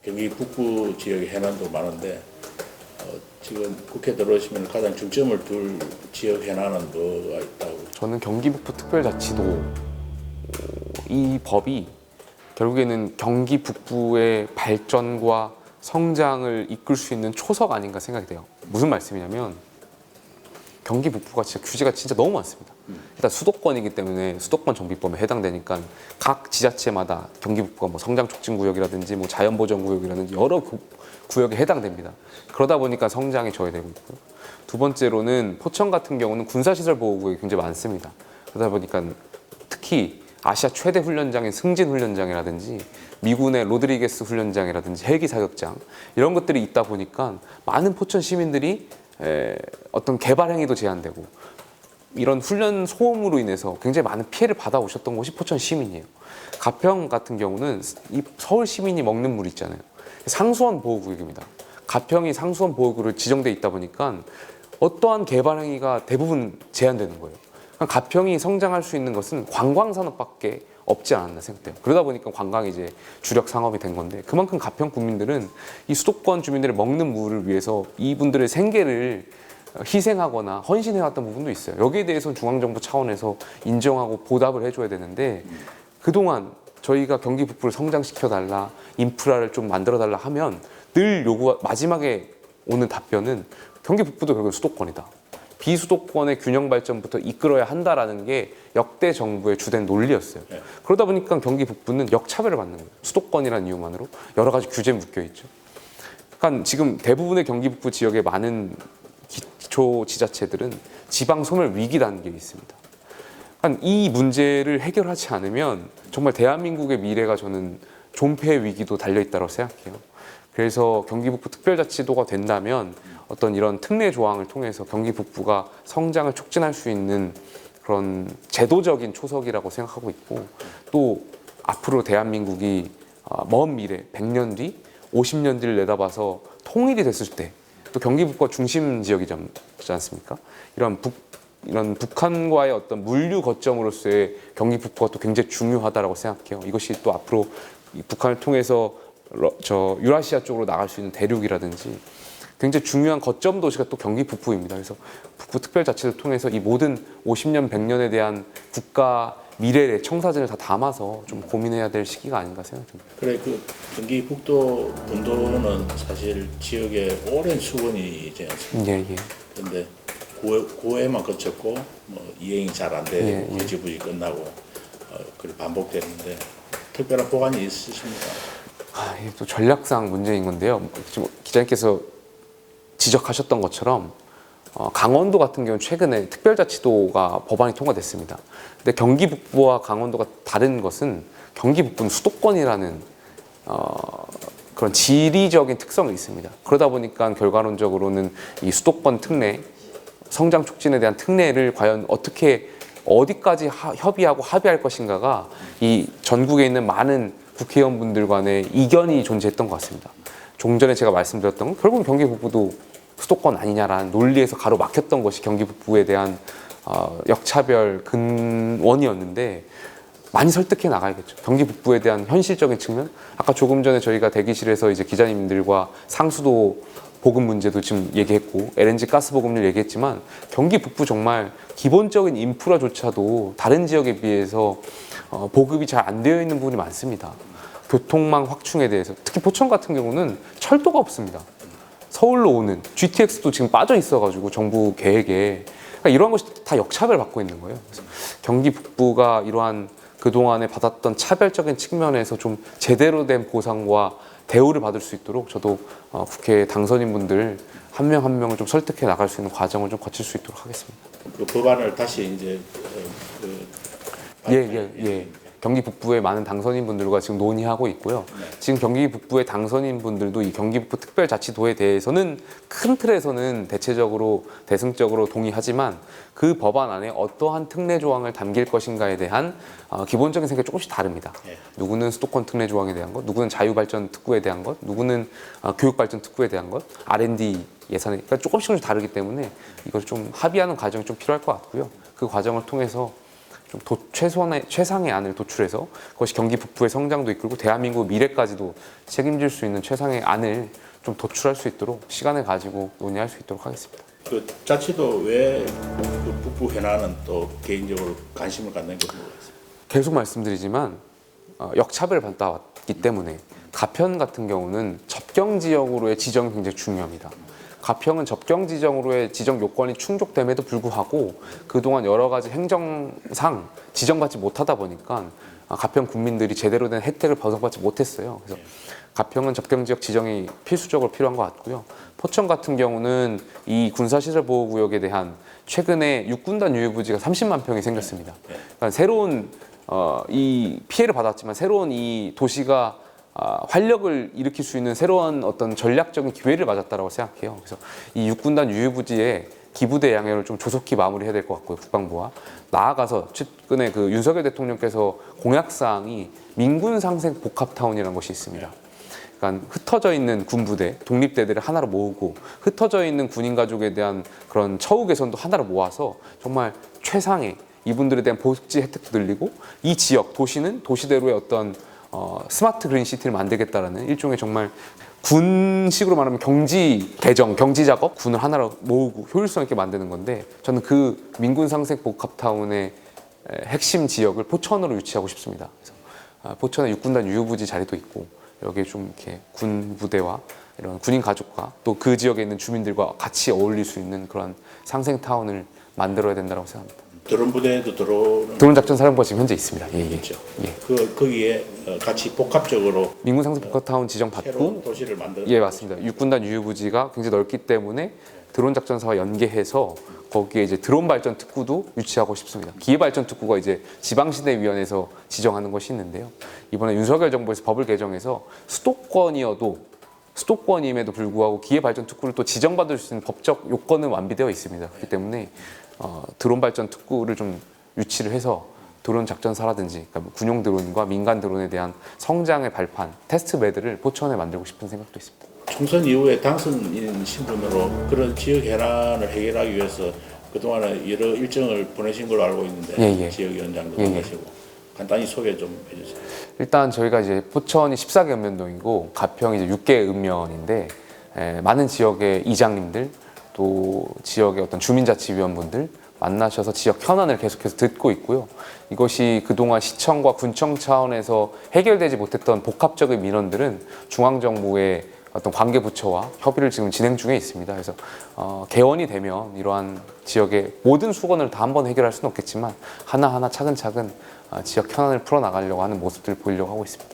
경기 북부 지역의 해난도 많은데 지금 국회 들어오시면 가장 중점을 둘 지역 해난은 뭐가 있다고? 저는 경기 북부 특별자치도 이 법이 결국에는 경기 북부의 발전과 성장을 이끌 수 있는 초석 아닌가 생각이 돼요. 무슨 말씀이냐면 경기 북부가 진짜 규제가 진짜 너무 많습니다. 일단 수도권이기 때문에 수도권 정비법에 해당되니까 각 지자체마다 경기 북부가 뭐 성장 촉진 구역이라든지 뭐 자연 보전 구역이라든지 여러 구역에 해당됩니다. 그러다 보니까 성장이 저해되고 있고요. 두 번째로는 포천 같은 경우는 군사시설 보호구역이 굉장히 많습니다. 그러다 보니까 특히 아시아 최대 훈련장인 승진 훈련장이라든지 미군의 로드리게스 훈련장이라든지 헬기 사격장 이런 것들이 있다 보니까 많은 포천 시민들이 어떤 개발 행위도 제한되고 이런 훈련 소음으로 인해서 굉장히 많은 피해를 받아오셨던 곳이 포천 시민이에요. 가평 같은 경우는 이 서울 시민이 먹는 물 있잖아요. 상수원 보호구역입니다. 가평이 상수원 보호구역으로 지정돼 있다 보니까 어떠한 개발 행위가 대부분 제한되는 거예요. 가평이 성장할 수 있는 것은 관광 산업밖에 없지 않았나 생각돼요. 그러다 보니까 관광이 이제 주력 상업이 된 건데 그만큼 가평 국민들은 이 수도권 주민들의 먹는 물을 위해서 이분들의 생계를 희생하거나 헌신해왔던 부분도 있어요. 여기에 대해서는 중앙정부 차원에서 인정하고 보답을 해줘야 되는데 그동안 저희가 경기 북부를 성장시켜달라, 인프라를 좀 만들어달라 하면 늘 마지막에 오는 답변은 경기 북부도 결국 수도권이다. 비수도권의 균형 발전부터 이끌어야 한다라는 게 역대 정부의 주된 논리였어요. 그러다 보니까 경기 북부는 역차별을 받는 거예요. 수도권이라는 이유만으로 여러 가지 규제에 묶여 있죠. 그러니까 지금 대부분의 경기 북부 지역의 많은 기초 지자체들은 지방 소멸 위기 단계에 있습니다. 그러니까 이 문제를 해결하지 않으면 정말 대한민국의 미래가 저는 존폐 위기도 달려 있다고 생각해요. 그래서 경기 북부 특별자치도가 된다면 어떤 이런 특례 조항을 통해서 경기 북부가 성장을 촉진할 수 있는 그런 제도적인 초석이라고 생각하고 있고 또 앞으로 대한민국이 먼 미래 100년 뒤, 50년 뒤를 내다봐서 통일이 됐을 때 또 경기 북부가 중심 지역이지 않습니까? 이런 북한과의 어떤 물류 거점으로서의 경기 북부가 또 굉장히 중요하다고 생각해요. 이것이 또 앞으로 북한을 통해서 유라시아 쪽으로 나갈 수 있는 대륙이라든지 굉장히 중요한 거점 도시가 또 경기 북부입니다. 그래서 북부 특별자치를 통해서 이 모든 50년, 100년에 대한 국가 미래의 청사진을 다 담아서 좀 고민해야 될 시기가 아닌가 생각합니다. 그래 그 경기 북도 분도는 사실 지역의 오랜 수건이지 않습니까? 예. 그런데 고해만 거쳤고 뭐 이행이 잘 안 되고 흐지부지 끝나고 그래 반복되는데 특별한 보관이 있으십니까? 이게 또 전략상 문제인 건데요. 지금 기자님께서 지적하셨던 것처럼 강원도 같은 경우는 최근에 특별자치도가 법안이 통과됐습니다. 근데 경기 북부와 강원도가 다른 것은 경기 북부는 수도권이라는 그런 지리적인 특성이 있습니다. 그러다 보니까 결과론적으로는 이 수도권 특례, 성장 촉진에 대한 특례를 과연 어디까지 협의하고 합의할 것인가가 이 전국에 있는 많은 국회의원분들 간의 이견이 존재했던 것 같습니다. 좀 전에 제가 말씀드렸던 건 결국은 경기 북부도 수도권 아니냐라는 논리에서 가로막혔던 것이 경기 북부에 대한 역차별 근원이었는데 많이 설득해 나가야겠죠. 경기 북부에 대한 현실적인 측면, 아까 조금 전에 저희가 대기실에서 이제 기자님들과 상수도 보급 문제도 지금 얘기했고 LNG 가스 보급률 얘기했지만 경기 북부 정말 기본적인 인프라조차도 다른 지역에 비해서 보급이 잘 안 되어 있는 부분이 많습니다. 교통망 확충에 대해서 특히 포천 같은 경우는 철도가 없습니다. 서울로 오는 GTX도 지금 빠져 있어가지고 정부 계획에 그러니까 이러한 것이 다 역차별 받고 있는 거예요. 그래서 경기 북부가 이러한 그동안에 받았던 차별적인 측면에서 좀 제대로 된 보상과 대우를 받을 수 있도록 저도 국회 당선인분들 한 명 한 명을 좀 설득해 나갈 수 있는 과정을 좀 거칠 수 있도록 하겠습니다. 그 법안을 다시 이제 예. 경기 북부의 많은 당선인분들과 지금 논의하고 있고요. 지금 경기 북부의 당선인분들도 이 경기 북부 특별자치도에 대해서는 큰 틀에서는 대승적으로 동의하지만 그 법안 안에 어떠한 특례 조항을 담길 것인가에 대한 기본적인 생각이 조금씩 다릅니다. 누구는 수도권 특례 조항에 대한 것, 누구는 자유발전 특구에 대한 것, 누구는 교육발전 특구에 대한 것, R&D 예산이 그러니까 조금씩 다르기 때문에 이걸 좀 합의하는 과정이 좀 필요할 것 같고요. 그 과정을 통해서 좀 최상의 안을 도출해서 그것이 경기 북부의 성장도 이끌고 대한민국 미래까지도 책임질 수 있는 최상의 안을 좀 도출할 수 있도록 시간을 가지고 논의할 수 있도록 하겠습니다. 그 자치도 왜 그 북부 현안은 또 개인적으로 관심을 갖는 게 뭐겠어요? 계속 말씀드리지만 역차별을 받아왔기 때문에 가평 같은 경우는 접경 지역으로의 지정이 굉장히 중요합니다. 가평은 접경 지정으로의 지정 요건이 충족됨에도 불구하고 그동안 여러 가지 행정상 지정받지 못하다 보니까 가평 국민들이 제대로 된 혜택을 보상받지 못했어요. 그래서 가평은 접경 지역 지정이 필수적으로 필요한 것 같고요. 포천 같은 경우는 이 군사시설보호구역에 대한 최근에 육군단 유휴부지가 30만 평이 생겼습니다. 그러니까 새로운 이 피해를 받았지만 새로운 이 도시가 활력을 일으킬 수 있는 새로운 어떤 전략적인 기회를 맞았다라고 생각해요. 그래서 이 육군단 유휴부지에 기부대 양해를 좀 조속히 마무리해야 될 것 같고요. 국방부와 나아가서 최근에 그 윤석열 대통령께서 공약사항이 민군 상생 복합타운이라는 것이 있습니다. 그러니까 흩어져 있는 군부대, 독립대들을 하나로 모으고 흩어져 있는 군인 가족에 대한 그런 처우 개선도 하나로 모아서 정말 최상의 이분들에 대한 복지 혜택도 늘리고 이 지역 도시는 도시대로의 어떤 스마트 그린 시티를 만들겠다라는 일종의 정말 군식으로 말하면 경지 개정, 경지 작업, 군을 하나로 모으고 효율성 있게 만드는 건데 저는 그 민군 상생 복합타운의 핵심 지역을 포천으로 유치하고 싶습니다. 그래서 포천에 육군단 유휴부지 자리도 있고 여기에 좀 이렇게 군 부대와 이런 군인 가족과 또 그 지역에 있는 주민들과 같이 어울릴 수 있는 그런 상생 타운을 만들어야 된다고 생각합니다. 드론 부대도 들어오는 드론 작전 사령부가 지금 현재 있습니다. 예, 예. 있죠. 예. 거기에 같이 복합적으로 민군 상생 복합타운 지정 받고 새로운 도시를 만드는. 예, 맞습니다. 육군단 유휴부지가 굉장히 넓기 때문에 드론 작전사와 연계해서 거기에 이제 드론 발전 특구도 유치하고 싶습니다. 기계 발전 특구가 이제 지방시내위원회에서 지정하는 것이 있는데요. 이번에 윤석열 정부에서 법을 개정해서 수도권임에도 불구하고 기계 발전 특구를 또 지정받을 수 있는 법적 요건은 완비되어 있습니다. 그렇기 때문에 드론 발전 특구를 좀 유치를 해서 드론 작전사라든지 그러니까 군용 드론과 민간 드론에 대한 성장의 발판, 테스트 베드를 포천에 만들고 싶은 생각도 있습니다. 총선 이후에 당선인 신분으로 그런 지역 현안을 해결하기 위해서 그동안에 여러 일정을 보내신 걸로 알고 있는데 예, 예. 지역위원장도 예, 예. 보내시고 간단히 소개 좀 해주세요. 일단 저희가 이제 포천이 14개 읍면동이고 가평이 이제 6개 읍면인데 많은 지역의 이장님들 또 지역의 어떤 주민자치위원분들 만나셔서 지역 현안을 계속해서 듣고 있고요. 이것이 그동안 시청과 군청 차원에서 해결되지 못했던 복합적인 민원들은 중앙정부의 어떤 관계부처와 협의를 지금 진행 중에 있습니다. 그래서 개원이 되면 이러한 지역의 모든 수건을 다 한번 해결할 수는 없겠지만 하나하나 차근차근 지역 현안을 풀어나가려고 하는 모습들을 보이려고 하고 있습니다.